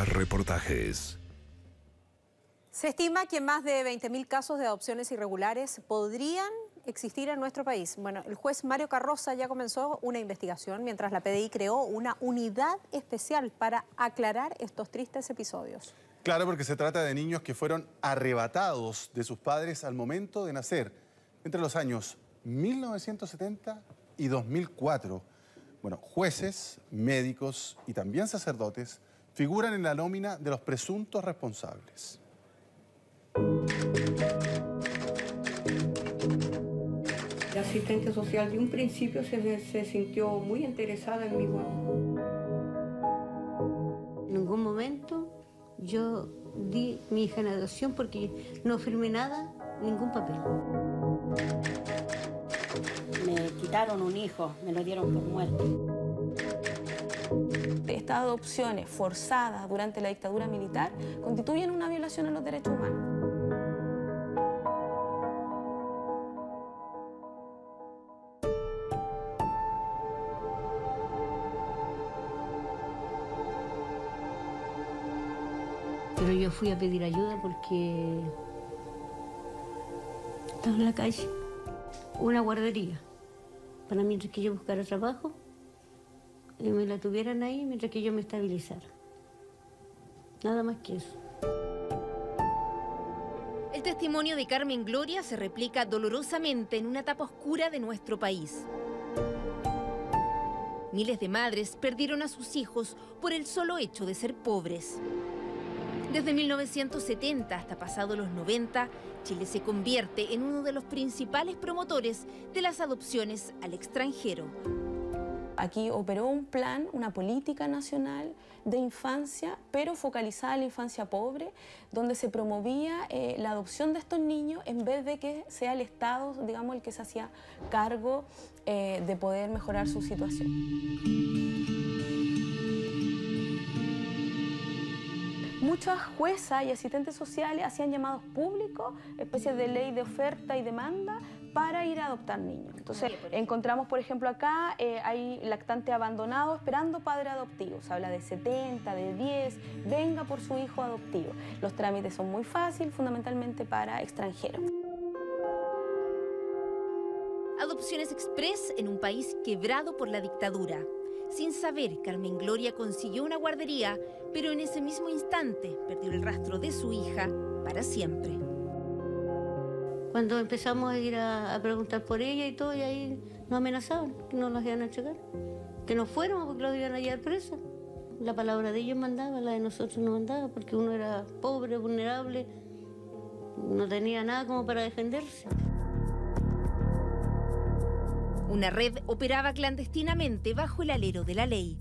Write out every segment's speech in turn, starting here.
Más reportajes. Se estima que más de 20.000 casos de adopciones irregulares podrían existir en nuestro país. Bueno, el juez Mario Carroza ya comenzó una investigación mientras la PDI creó una unidad especial para aclarar estos tristes episodios. Claro, porque se trata de niños que fueron arrebatados de sus padres al momento de nacer, entre los años 1970 y 2004. Bueno, jueces, médicos y también sacerdotes figuran en la nómina de los presuntos responsables. La asistente social de un principio se sintió muy interesada en mi guagua. En ningún momento yo di mi hija en adopción porque no firmé nada, ningún papel. Me quitaron un hijo, me lo dieron por muerto. Estas adopciones forzadas durante la dictadura militar constituyen una violación a los derechos humanos. Pero yo fui a pedir ayuda porque estaba en la calle, una guardería, para mientras que yo buscara trabajo y me la tuvieran ahí mientras que yo me estabilizara. Nada más que eso. El testimonio de Carmen Gloria se replica dolorosamente en una etapa oscura de nuestro país. Miles de madres perdieron a sus hijos por el solo hecho de ser pobres. Desde 1970 hasta pasados los 90, Chile se convierte en uno de los principales promotores de las adopciones al extranjero. Aquí operó un plan, una política nacional de infancia, pero focalizada en la infancia pobre, donde se promovía la adopción de estos niños en vez de que sea el Estado, digamos, el que se hacía cargo de poder mejorar su situación. Muchas juezas y asistentes sociales hacían llamados públicos, especies de ley de oferta y demanda, para ir a adoptar niños. Entonces, encontramos, por ejemplo, acá hay lactantes abandonados esperando padre adoptivo. Se habla de 70, de 10, venga por su hijo adoptivo. Los trámites son muy fáciles, fundamentalmente para extranjeros. Adopciones express en un país quebrado por la dictadura. Sin saber, Carmen Gloria consiguió una guardería, pero en ese mismo instante perdió el rastro de su hija para siempre. Cuando empezamos a ir a preguntar por ella y todo, y ahí nos amenazaban, que nos las iban a checar, que no fuéramos porque los iban a llevar presa. La palabra de ellos mandaba, la de nosotros no mandaba, porque uno era pobre, vulnerable, no tenía nada como para defenderse. Una red operaba clandestinamente bajo el alero de la ley.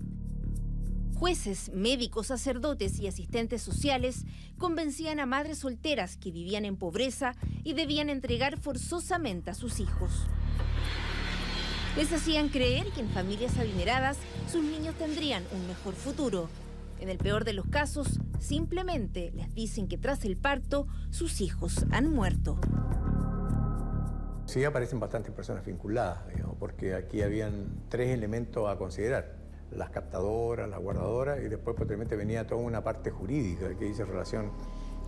Jueces, médicos, sacerdotes y asistentes sociales convencían a madres solteras que vivían en pobreza y debían entregar forzosamente a sus hijos. Les hacían creer que en familias adineradas sus niños tendrían un mejor futuro. En el peor de los casos, simplemente les dicen que tras el parto sus hijos han muerto. Sí aparecen bastantes personas vinculadas, digamos, porque aquí habían 3 elementos a considerar: las captadoras, las guardadoras, y después posteriormente venía toda una parte jurídica que dice relación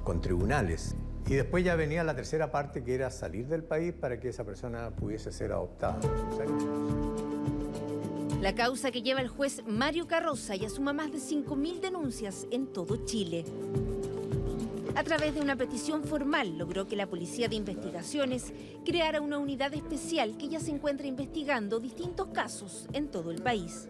con tribunales. Y después ya venía la tercera parte, que era salir del país para que esa persona pudiese ser adoptada. La causa que lleva el juez Mario Carroza ya suma más de 5.000 denuncias en todo Chile. A través de una petición formal logró que la Policía de Investigaciones creara una unidad especial que ya se encuentra investigando distintos casos en todo el país.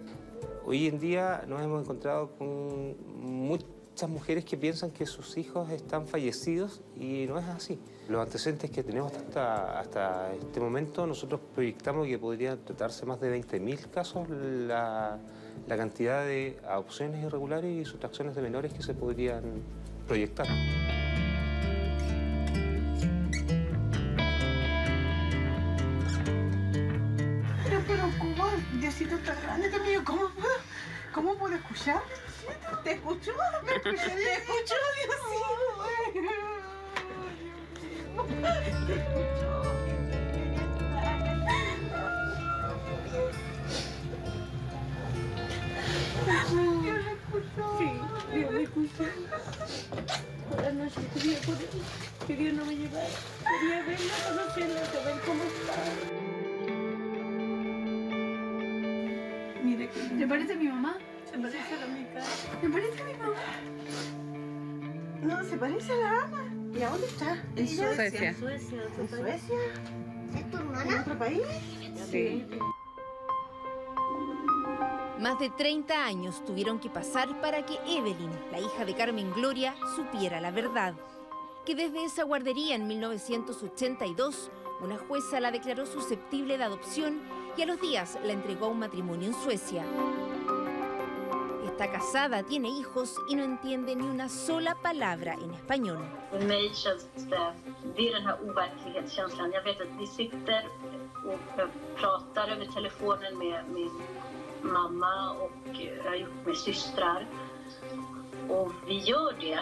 Hoy en día nos hemos encontrado con muchas mujeres que piensan que sus hijos están fallecidos y no es así. Los antecedentes que tenemos hasta este momento, nosotros proyectamos que podrían tratarse más de 20.000 casos la cantidad de adopciones irregulares y sustracciones de menores que se podrían proyectar. Pero ¿cómo? Diosito tan grande también, ¿cómo puedo escuchar? ¿Te escuchó? ¿Me escuchó? ¿Te escuchó, Diosito? ¿Te escuchó? ¿Dios lo escuchó? Sí. Dios me escuche. Buenas noches, que Dios no me llevara. Quería verla, conocerla, saber cómo está. Mira, ¿te parece a mi mamá? Se parece a la mica. ¿Me parece a mi mamá? No, se parece a la Ana. ¿Y a dónde está? En Suecia. En Suecia. ¿En Suecia? ¿Es tu hermana? ¿En otro país? Sí. Más de 30 años tuvieron que pasar para que Evelyn, la hija de Carmen Gloria, supiera la verdad. Que desde esa guardería en 1982, una jueza la declaró susceptible de adopción y a los días la entregó a un matrimonio en Suecia. Está casada, tiene hijos y no entiende ni una sola palabra en español. För mig känns det är den här overklighetskänslan. Jag vet att vi sitter och pratar över telefonen med min mamma och jag har gjort med systrar. Och vi gör det.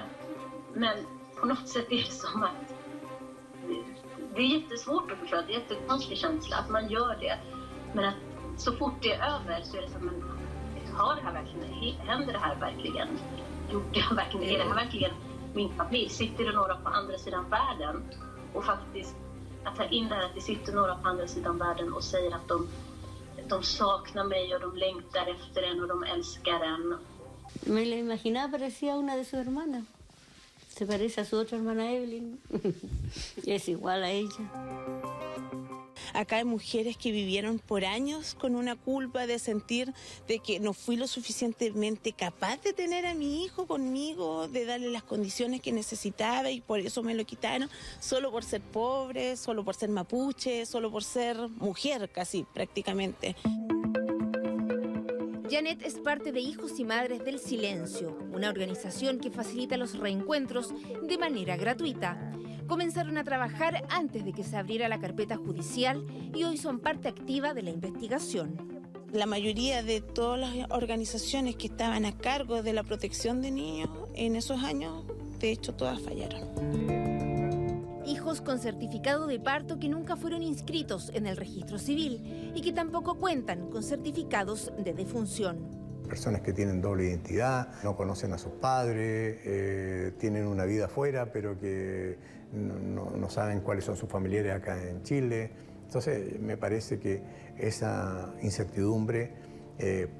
Men på något sätt är det som att det är jättesvårt att förklara. Det är en jättekonstig känsla att man gör det. Men att så fort det är över så är det som en har det här verkligen, händer det här verkligen? Gjorde jag verkligen, är det här verkligen min familj? Sitter det några på andra sidan världen? Och faktiskt att ta in det här att det sitter några på andra sidan världen och säger att de saknar mig och de längtar efter en och de älskar en. Me la imaginaba, parecía una de sus hermanas. Se parece a su otra hermana Evelyn. Es igual a ella. Acá hay mujeres que vivieron por años con una culpa de sentir de que no fui lo suficientemente capaz de tener a mi hijo conmigo, de darle las condiciones que necesitaba y por eso me lo quitaron, solo por ser pobre, solo por ser mapuche, solo por ser mujer casi prácticamente. Janet es parte de Hijos y Madres del Silencio, una organización que facilita los reencuentros de manera gratuita. Comenzaron a trabajar antes de que se abriera la carpeta judicial y hoy son parte activa de la investigación. La mayoría de todas las organizaciones que estaban a cargo de la protección de niños en esos años, de hecho todas fallaron. Hijos con certificado de parto que nunca fueron inscritos en el registro civil y que tampoco cuentan con certificados de defunción. Personas que tienen doble identidad, no conocen a sus padres, tienen una vida afuera, pero que no saben cuáles son sus familiares acá en Chile. Entonces, me parece que esa incertidumbre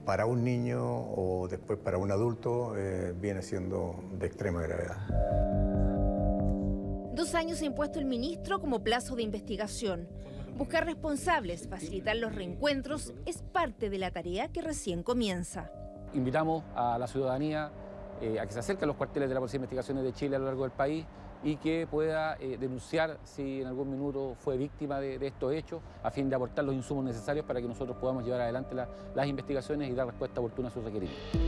para un niño o después para un adulto viene siendo de extrema gravedad. 2 años ha impuesto el ministro como plazo de investigación. Buscar responsables, facilitar los reencuentros es parte de la tarea que recién comienza. Invitamos a la ciudadanía a que se acerque a los cuarteles de la Policía de Investigaciones de Chile a lo largo del país y que pueda denunciar si en algún minuto fue víctima de estos hechos, a fin de aportar los insumos necesarios para que nosotros podamos llevar adelante las investigaciones y dar respuesta oportuna a sus requerimientos.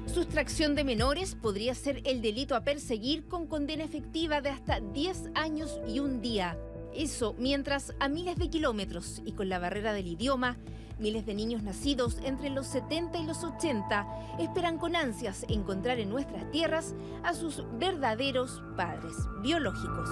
Sustracción de menores podría ser el delito a perseguir con condena efectiva de hasta 10 años y 1 día. Eso mientras a miles de kilómetros y con la barrera del idioma, miles de niños nacidos entre los 70 y los 80 esperan con ansias encontrar en nuestras tierras a sus verdaderos padres biológicos.